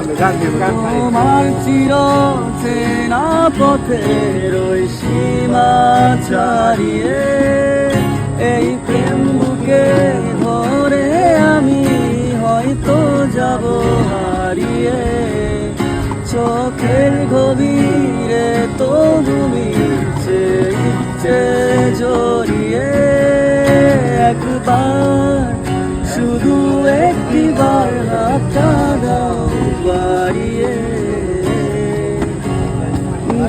তোমার চির চেনা পথের ওই সীমা ছাড়িয়ে এই প্রেম বুকে ধরে আমি হয়তো যাব হারিয়ে চোখের গভীরে তবু মিলছে ইচ্ছে জড়িয়ে একবার শুধু একটিবার হাতটা দাও বাড়িয়ে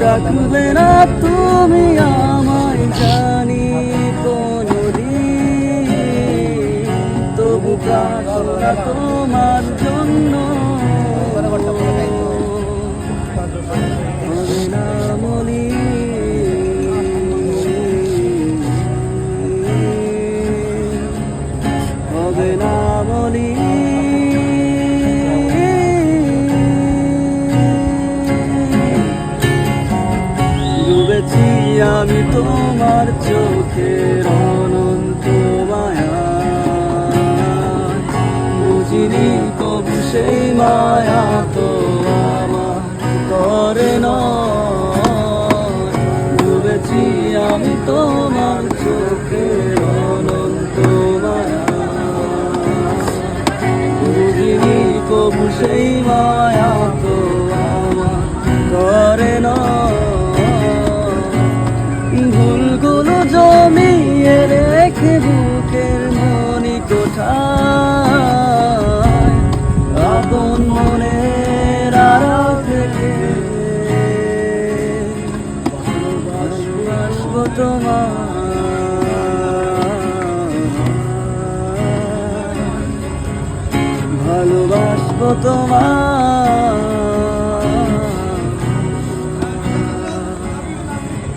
রাখবে না তুমি আমায় জানি কোনদিন তবু প্রার্থনা তোমার জন্য হবে না মলি হবে না মলি ডুবেছি আমি তোমার চোখের অনন্ত মায়া বুঝিনি কবু সেই মায়া তো আমার করে নয় ডুবেছি আমি তোমার চোখের অনন্ত মায়া বুঝিনি কবু সেই মায়া তো আমার করে নয় ভুলগুলো জমিয়ে রেখে বুকের মনি কোঠায় আপন মনের আড়াল থেকে ভালোবাসবো তোমায় ভালোবাসবো তোমায়